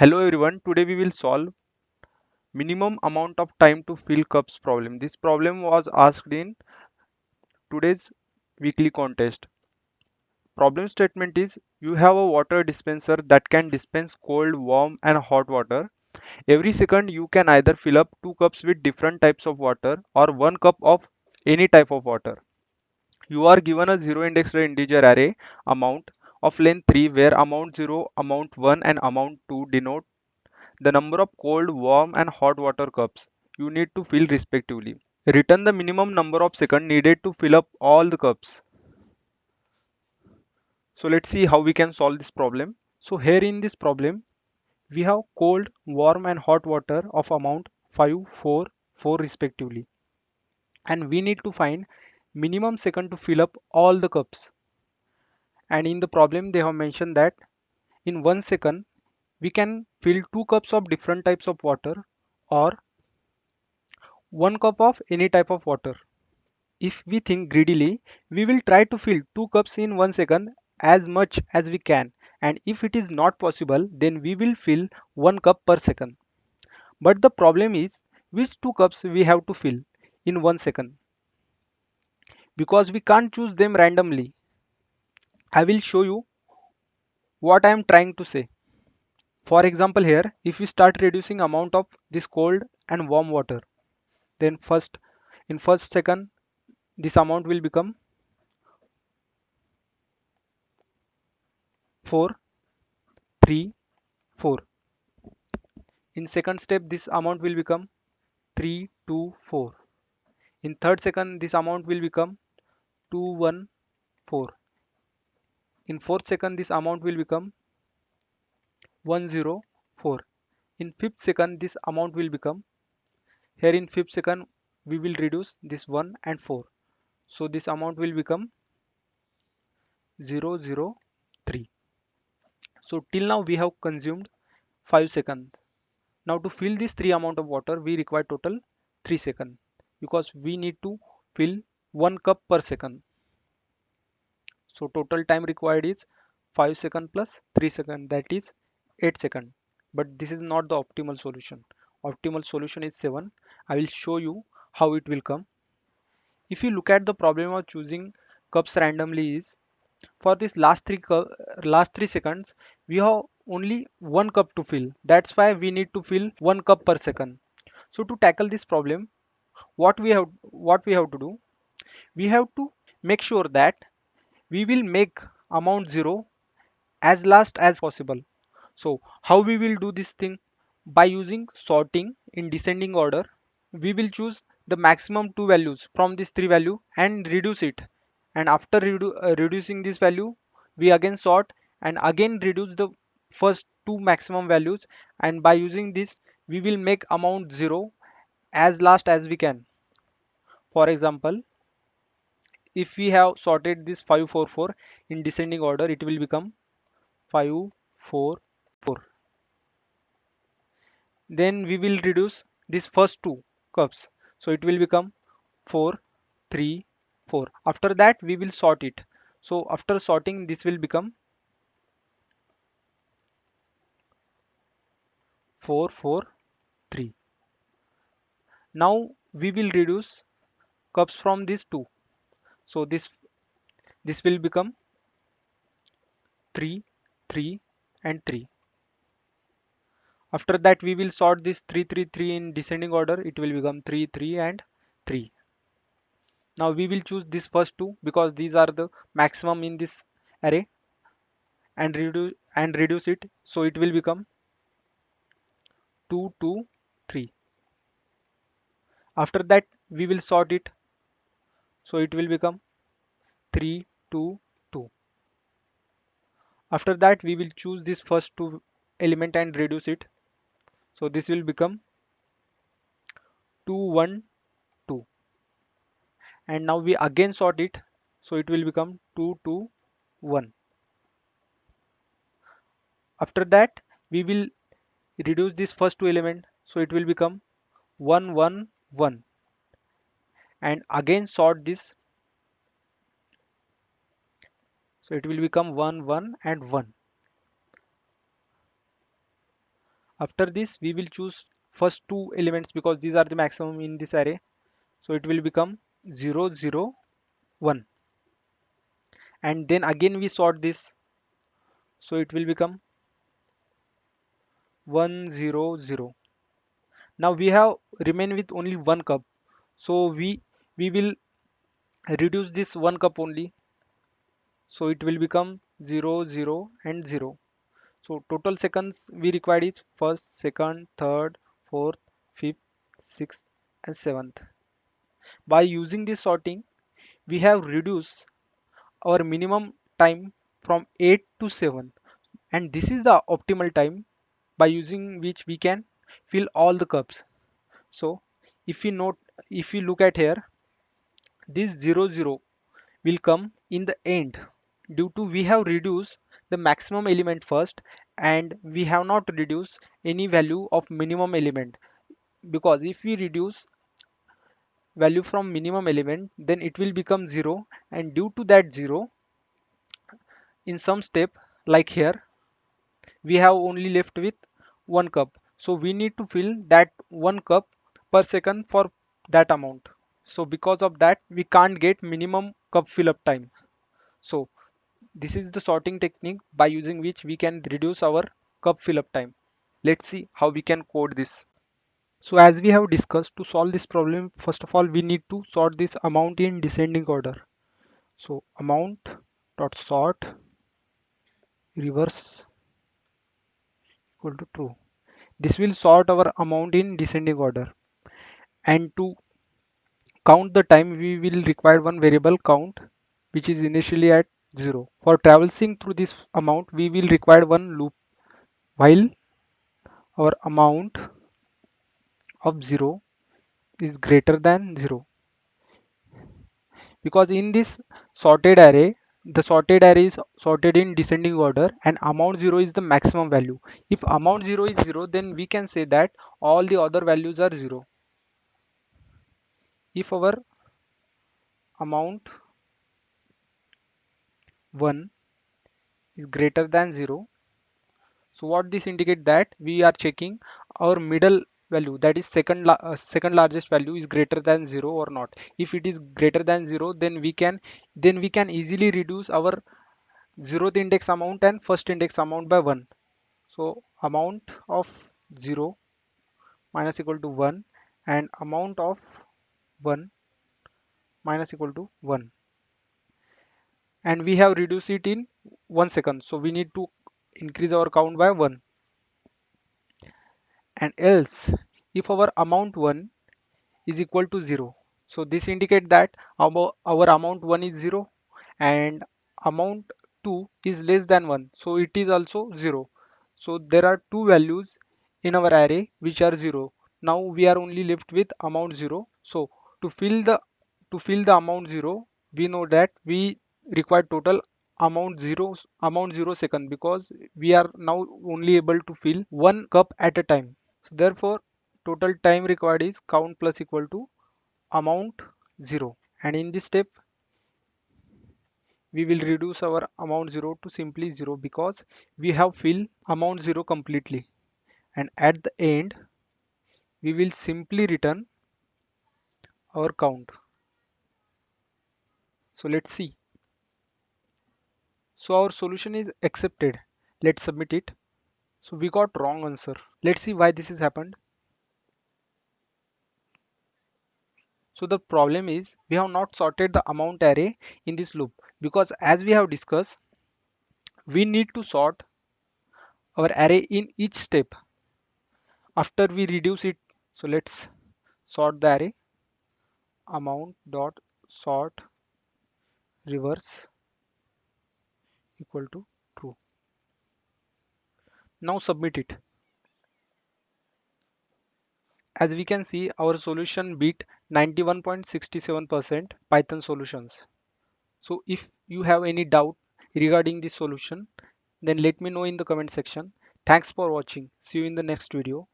Hello everyone, today we will solve minimum amount of time to fill cups problem. This problem was asked in today's weekly contest. Problem statement is you have a water dispenser that can dispense cold, warm and hot water. Every second you can either fill up 2 cups with different types of water or 1 cup of any type of water. You are given a zero indexed integer array amount of length 3 where amount 0, amount 1 and amount 2 denote the number of cold, warm, and hot water cups you need to fill respectively. Return the minimum number of seconds needed to fill up all the cups. So let's see how we can solve this problem. So here in this problem, we have cold, warm, and hot water of amount 5, 4, 4 respectively. And we need to find minimum second to fill up all the cups. And in the problem, they have mentioned that in 1 second, we can fill 2 cups of different types of water or 1 cup of any type of water. If we think greedily, we will try to fill 2 cups in 1 second as much as we can. And if it is not possible, then we will fill 1 cup per second. But the problem is which 2 cups we have to fill in 1 second because we can't choose them randomly. I will show you what I am trying to say. For example, here, if we start reducing amount of this cold and warm water, then in first second, this amount will become 4, 3, 4. In second step, this amount will become 3, 2, 4. In third second, this amount will become 2, 1, 4. In fourth second, this amount will become 1, 0, 4. In fifth second, this amount will become, here in fifth second, we will reduce this 1 and 4. So this amount will become 0, 0, 3. So till now we have consumed 5 seconds. Now to fill this 3 amount of water, we require total 3 seconds because we need to fill 1 cup per second. So total time required is 5 second plus 3 second, that is 8 second. But this is not the optimal solution. Optimal solution is 7. I will show you how it will come. If you look at the problem of choosing cups randomly is for this last 3 seconds we have only 1 cup to fill. That's why we need to fill 1 cup per second. So to tackle this problem, what we have to do, we have to make sure that we will make amount 0 as last as possible. So how we will do this thing? By using sorting in descending order, we will choose the maximum two values from this three value and reduce it. And after reducing this value, we again sort and again reduce the first two maximum values. And by using this, we will make amount 0 as last as we can. For example, if we have sorted this 544 in descending order, it will become 544. Then we will reduce this first two cups, so it will become 4, 3, 4. After that we will sort it. So after sorting, this will become 4, 4, 3. Now we will reduce cups from these two, so this will become 3, 3 and 3. After that we will sort this 3, 3, 3 in descending order, it will become 3, 3 and 3. Now we will choose this first two because these are the maximum in this array and reduce it, so it will become 2, 2, 3. After that we will sort it, so it will become 3, 2, 2. After that we will choose this first two element and reduce it, so this will become 2, 1, 2. And now we again sort it, so it will become 2, 2, 1. After that we will reduce this first two element, so it will become 1, 1, 1. And again sort this, so it will become 1, 1 and 1. After this, we will choose first two elements because these are the maximum in this array. So it will become 0, 0, 1. And then again we sort this. So it will become 1, 0, 0. Now we have remain with only one cup. So we will reduce this one cup only. So it will become 0, 0, and 0. So total seconds we required is first, second, third, fourth, fifth, sixth, and seventh. By using this sorting, we have reduced our minimum time from 8 to 7, and this is the optimal time by using which we can fill all the cups. So if we note, if we look at here, this 0, 0 will come in the end due to we have reduced the maximum element first and we have not reduced any value of minimum element, because if we reduce value from minimum element then it will become 0, and due to that 0 in some step like here we have only left with one cup, so we need to fill that one cup per second for that amount. So because of that we can't get minimum cup fill up time. So this is the sorting technique by using which we can reduce our cup fill up time. Let's see how we can code this. So as we have discussed, to solve this problem, first of all we need to sort this amount in descending order. So amount dot sort reverse equal to true. This will sort our amount in descending order. And to count the time, we will require one variable count, which is initially at 0. For traversing through this amount, we will require one loop while our amount of 0 is greater than 0. Because in this sorted array, the sorted array is sorted in descending order and amount 0 is the maximum value. If amount 0 is 0, then we can say that all the other values are 0. If our amount 1 is greater than 0, so what this indicate that we are checking our middle value, that is second largest value is greater than 0 or not. If it is greater than 0, then we can easily reduce our 0th index amount and first index amount by 1. So amount of 0 minus equal to 1 and amount of 1 minus equal to 1, and we have reduced it in 1 second, so we need to increase our count by 1. And else if our amount 1 is equal to 0, so this indicate that our amount 1 is 0 and amount 2 is less than 1, so it is also 0. So there are two values in our array which are 0. Now we are only left with amount 0. So to fill the amount 0, we know that we require total amount 0 second, because we are now only able to fill one cup at a time. So therefore total time required is count plus equal to amount 0, and in this step we will reduce our amount 0 to simply 0 because we have filled amount 0 completely, and at the end we will simply return our count. So let's see. So our solution is accepted. Let's submit it. So we got wrong answer. Let's see why this has happened. So the problem is we have not sorted the amount array in this loop, because as we have discussed, we need to sort our array in each step after we reduce it. So let's sort the array amount dot sort reverse equal to true. Now submit it. As we can see, our solution beat 91.67% Python solutions. So if you have any doubt regarding this solution, then let me know in the comment section. Thanks for watching. See you in the next video.